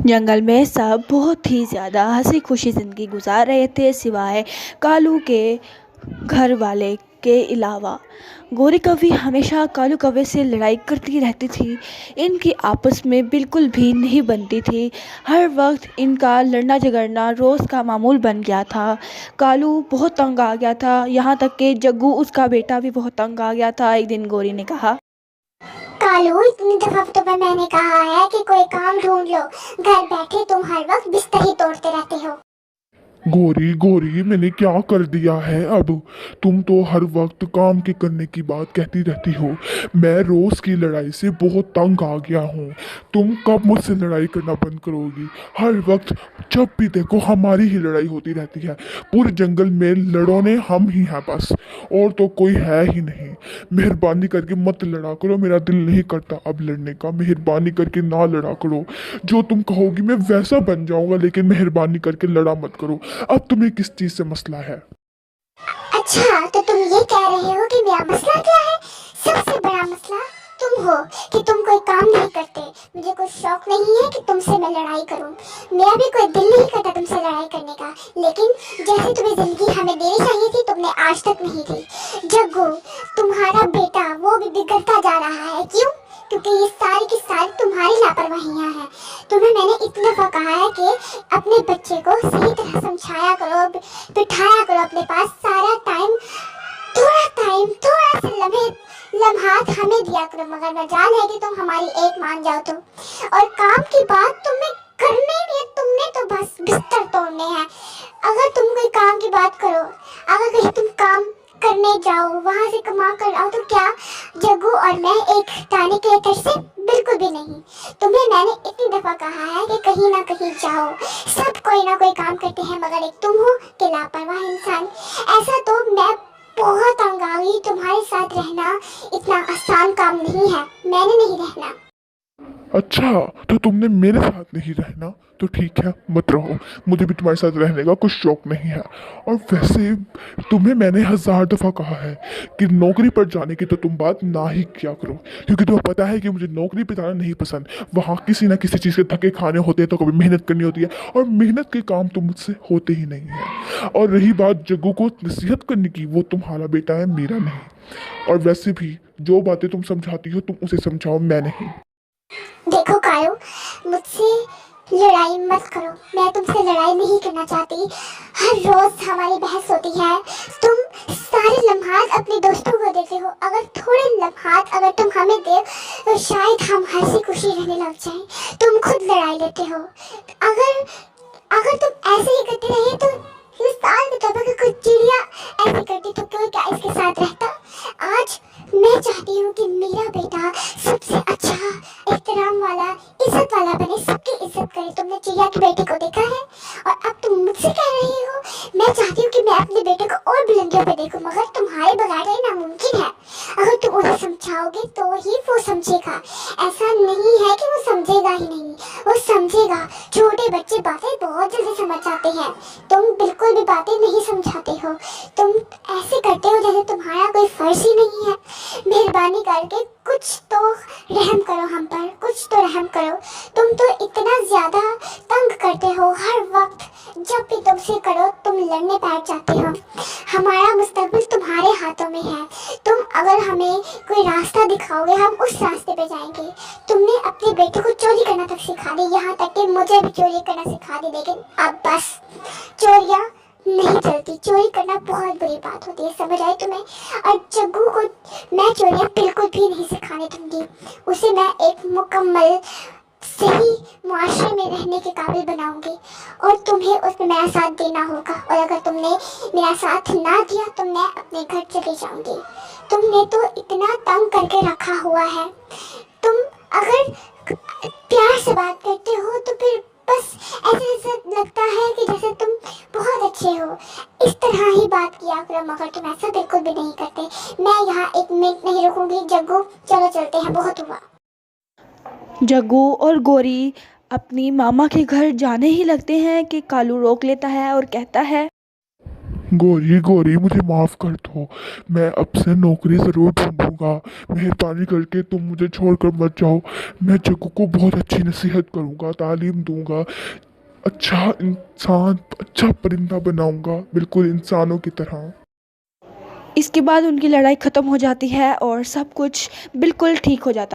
जंगल में सब बहुत ही ज़्यादा हंसी खुशी ज़िंदगी गुजार रहे थे, सिवाय कालू के घर वाले के अलावा। गौरी कौवी हमेशा कालू कौवे से लड़ाई करती रहती थी। इनकी आपस में बिल्कुल भी नहीं बनती थी। हर वक्त इनका लड़ना झगड़ना रोज़ का मामूल बन गया था। कालू बहुत तंग आ गया था, यहाँ तक कि जग्गू उसका बेटा भी बहुत तंग आ गया था। एक दिन गौरी ने कहा, कालू, इतनी दफा तुम्हें मैंने कहा है कि कोई काम ढूंढ लो, घर बैठे तुम हर वक्त बिस्तर ही तोड़ते रहते हो। गोरी गोरी, मैंने क्या कर दिया है अब? तुम तो हर वक्त काम के करने की बात कहती रहती हो। मैं रोज की लड़ाई से बहुत तंग आ गया हूँ। तुम कब मुझसे लड़ाई करना बंद करोगी? हर वक्त जब भी देखो हमारी ही लड़ाई होती रहती है। पूरे जंगल में लड़ोने हम ही हैं बस, और तो कोई है ही नहीं। मेहरबानी करके मत लड़ा करो, मेरा दिल नहीं करता अब लड़ने का। मेहरबानी करके ना लड़ा करो। जो तुम कहोगी मैं वैसा बन जाऊंगा, लेकिन मेहरबानी करके लड़ा मत करो। अब तुम्हें किस चीज से मसला है? अच्छा, तो तुम ये कह रहे हो कि मेरा मसला क्या है? सबसे बड़ा मसला तुम हो कि तुम कोई काम नहीं करते। मुझे कोई शौक नहीं है कि तुमसे मैं लड़ाई करूं। मेरा भी कोई दिल नहीं करता तुमसे लड़ाई करने का, लेकिन जैसे तुम्हें जिंदगी हमें देनी चाहिए थी, तुमने आज तक नहीं दी। जग्गू, तुम्हारा बेटा वो भी बिगड़ता जा रहा है। क्यों? क्योंकि ये सारी की सारी तुम्हारी लापरवाहियां हैं। तुम्हें मैंने इतनी दफा कहा है कि अपने बच्चे को सही तरह समझाया करो, बिठाया करो अपने पास। सारा टाइम, थोड़ा सा लम्हात हमें दिया करो, मगर मजाल है कि तुम हमारी एक मान जाओ तो। और काम की बात तुम्हें करने नहीं है, तुमने तो बस बिस्तर तोड़ने हैं। अगर तुम कोई काम की बात करो, अगर कहीं तुम काम करने जाओ, वहां से कमा कर आओ, तो क्या जग्गू और मैं एक दाने के लेकर से? बिल्कुल भी नहीं। तुम्हें मैंने इतनी दफा कहा है कि कहीं ना कहीं जाओ। सब कोई ना कोई काम करते हैं, मगर एक तुम हो कि लापरवाह इंसान। ऐसा तो मैं बहुत तंग आ गई। तुम्हारे साथ रहना इतना आसान काम नहीं है। मैंने नहीं रहना। अच्छा, तो तुमने मेरे साथ नहीं रहना तो ठीक है, मत रहो। मुझे भी तुम्हारे साथ रहने का कुछ शौक नहीं है। और वैसे तुम्हें मैंने 1000 दफ़ा कहा है कि नौकरी पर जाने की तो तुम बात ना ही किया करो, क्योंकि तुम्हें पता है कि मुझे नौकरी पर जाना नहीं पसंद। वहाँ किसी ना किसी चीज़ के धक्के खाने होते हैं, तो कभी मेहनत करनी होती है, और मेहनत के काम तो मुझसे होते ही नहीं हैं। और रही बात जग्गू को नसीहत करने की, वो तुम्हारा बेटा है, मेरा नहीं। और वैसे भी जो बातें तुम समझाती हो तुम उसे समझाओ, मैं नहीं। देखो कालू, मुझसे लड़ाई मत करो। मैं तुमसे लड़ाई नहीं करना चाहती। हर रोज हमारी बहस होती है। तुम सारे लम्हात अपने दोस्तों को देते हो। अगर थोड़े लम्हात अगर तुम हमें दे, तो शायद हम हंसी खुशी रहने लग जाएं। तुम खुद लड़ाई लेते हो। अगर अगर तुम ऐसे ही करते रहे तो इस साल में तो कोई चिड़िया ऐसे करती तो कोई क्या इसके साथ रहता? आज मैं चाहती हूँ कि मेरा बेटा सबसे अच्छा, एहतराम वाला, इज्जत वाला बने, सबकी इज्जत करे। तुमने चिड़िया की बेटी को देखा है और अब तुम मुझसे कह रही हो। मैं चाहती हूँ कि मैं अपने बेटे को और बुलंदियों पे देखूं, मगर तुम्हारे बगैर ये नामुमकिन है। अगर तुम उसे समझाओगे तो ही वो समझेगा। ऐसा नहीं है कि वो समझेगा ही नहीं, वो समझेगा। छोटे बच्चे बातें बहुत जल्दी समझ जाते हैं। तुम बिल्कुल भी बातें नहीं समझाते हो। तुम ऐसे करते हो जैसे तुम्हारा कोई फर्ज ही नहीं है। मेहरबानी करके कुछ तो रहम करो हम पर, कुछ तो रहम करो। तुम तो इतना ज्यादा तंग करते हो। हर वक्त जब भी तुमसे करो तुम लड़ने बैठ जाते हो। हमारा मुस्तकबिल तुम्हारे हाथों में है। तुम अगर हमें कोई रास्ता दिखाओगे, हम उस रास्ते पे जाएंगे। तुमने अपने बेटे को चोरी करना तक सिखा दी, यहाँ तक कि मुझे भी चोरी करना सिखा दी। लेकिन अब बस, चोरियां नहीं चलती। चोरी करना बहुत बुरी बात होती है, समझ आए तुम्हें? और जग्गू को मैं चोरियां बिल्कुल भी नहीं सिखाने दूंगी। उसे मैं एक मुकम्मल सही मुआशरे में रहने के काबिल बनाऊंगी, और तुम्हें उसमें मेरा साथ देना होगा। और अगर तुमने मेरा साथ ना दिया तो मैं अपने घर चली जाऊंगी। तुमने तो इतना तंग करके रखा हुआ है। तुम अगर प्यार से बात करते हो तो फिर बस ऐसे लगता है कि जैसे तुम बहुत अच्छे हो। इस तरह ही बात किया करो, मगर तुम ऐसा बिल्कुल भी नहीं करते। मैं यहाँ एक मिनट नहीं रुकूंगी। जग्गू, चलो चलते हैं, बहुत हुआ। जग्गू और गौरी अपनी मामा के घर जाने ही लगते हैं कि कालू रोक लेता है और कहता है, गोरी गोरी मुझे माफ़ कर दो, मैं अब से नौकरी ज़रूर ढूंढूंगा। मेहरबानी करके तुम मुझे छोड़कर मत जाओ। मैं जग्गू को बहुत अच्छी नसीहत करूंगा, तालीम दूंगा, अच्छा इंसान, अच्छा परिंदा बनाऊंगा, बिल्कुल इंसानों की तरह। इसके बाद उनकी लड़ाई ख़त्म हो जाती है और सब कुछ बिल्कुल ठीक हो जाता है।